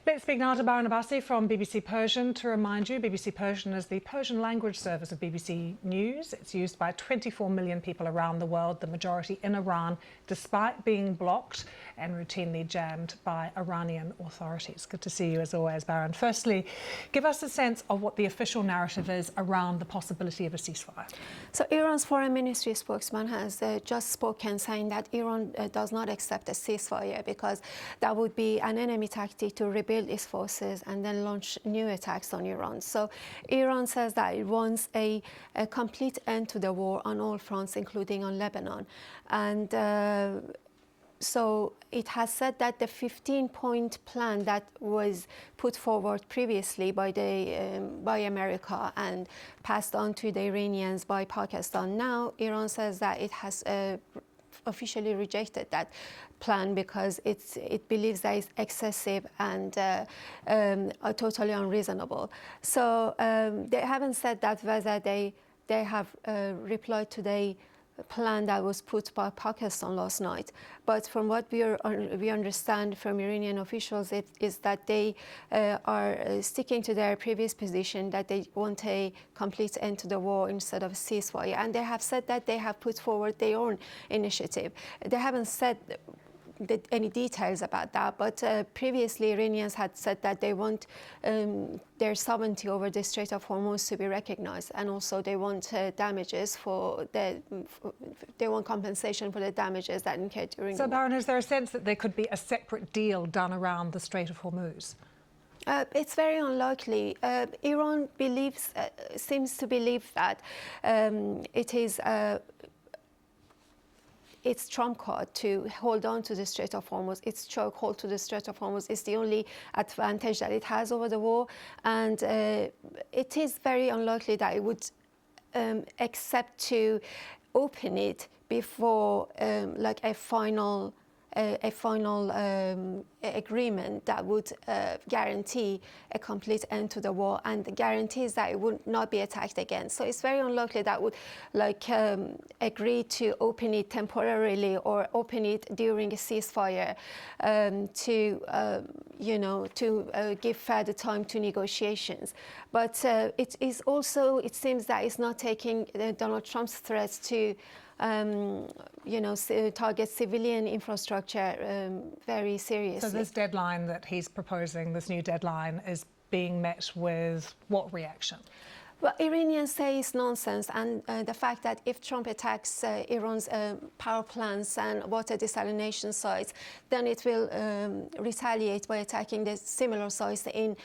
Let's speak now to Baran Abbasi from BBC Persian. To remind you, BBC Persian is the Persian language service of BBC News. It's used by 24 million people around the world, the majority in Iran, despite being blocked and routinely jammed by Iranian authorities. Good to see you as always, Baran. Firstly, give us a sense of what the official narrative is around the possibility of a ceasefire. So Iran's foreign ministry spokesman has just spoken, saying that Iran does not accept a ceasefire because that would be an enemy tactic to rebuild its forces and then launch new attacks on Iran. So Iran says that it wants a complete end to the war on all fronts, including on Lebanon. And so it has said that the 15-point plan that was put forward previously by America and passed on to the Iranians by Pakistan, now Iran says that it has officially rejected that plan because it believes that it's excessive and totally unreasonable. So they haven't said that whether they have replied to the plan that was put by Pakistan last night. But from what we understand from Iranian officials, it is that they are sticking to their previous position that they want a complete end to the war instead of a ceasefire. And they have said that they have put forward their own initiative. They haven't said any details about that, but previously Iranians had said that they want their sovereignty over the Strait of Hormuz to be recognized, and also they want damages they want compensation for the damages that incurred during the war. So, Baran, is there a sense that there could be a separate deal done around the Strait of Hormuz? It's very unlikely. Iran seems to believe that it is its trump card to hold on to the Strait of Hormuz. Its chokehold to the Strait of Hormuz is the only advantage that it has over the war, and it is very unlikely that it would accept to open it before like a final agreement that would guarantee a complete end to the war and guarantees that it would not be attacked again. So it's very unlikely that would agree to open it temporarily or open it during a ceasefire to give further time to negotiations. But it seems that it's not taking Donald Trump's threats to target civilian infrastructure very seriously. So this deadline that he's proposing, this new deadline, is being met with what reaction? Well, Iranians say it's nonsense, and the fact that if Trump attacks Iran's power plants and water desalination sites, then it will retaliate by attacking the similar sites in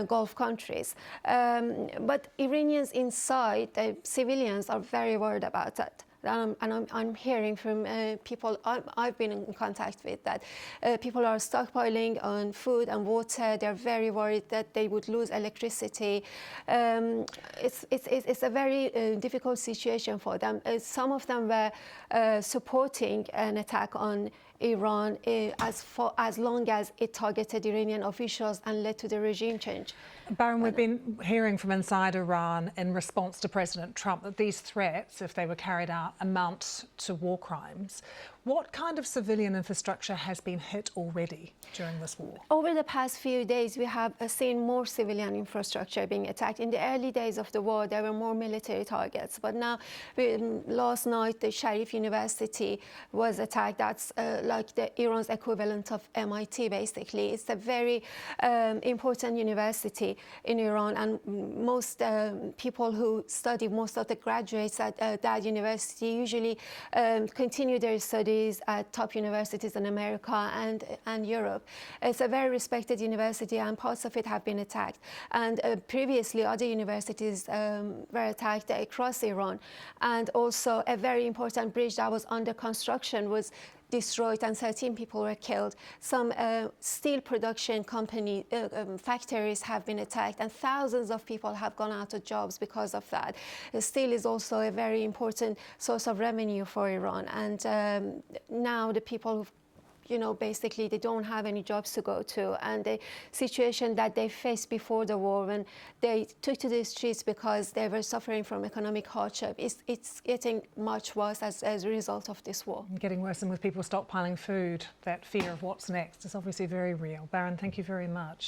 Gulf countries. But Iranians inside, civilians, are very worried about that. And I'm hearing from people I've been in contact with that people are stockpiling on food and water. They're very worried that they would lose electricity. It's a very difficult situation for them. Some of them were supporting an attack on Iran as long as it targeted Iranian officials and led to the regime change. Baran, we've been hearing from inside Iran in response to President Trump that these threats, if they were carried out, amount to war crimes. What kind of civilian infrastructure has been hit already during this war? Over the past few days, we have seen more civilian infrastructure being attacked. In the early days of the war, there were more military targets. But now, last night, the Sharif University was attacked. That's like Iran's equivalent of MIT, basically. It's a very important university in Iran, and most people who study, most of the graduates at that university usually continue their studies at top universities in America and Europe. It's a very respected university, and parts of it have been attacked. And previously, other universities were attacked across Iran. And also, a very important bridge that was under construction was destroyed and 13 people were killed. Some steel production factories have been attacked, and thousands of people have gone out of jobs because of that. Steel is also a very important source of revenue for Iran, and now the people basically they don't have any jobs to go to, and the situation that they faced before the war when they took to the streets because they were suffering from economic hardship, it's getting much worse as a result of this war. Getting worse, and with people stockpiling food, that fear of what's next is obviously very real. Baran, thank you very much.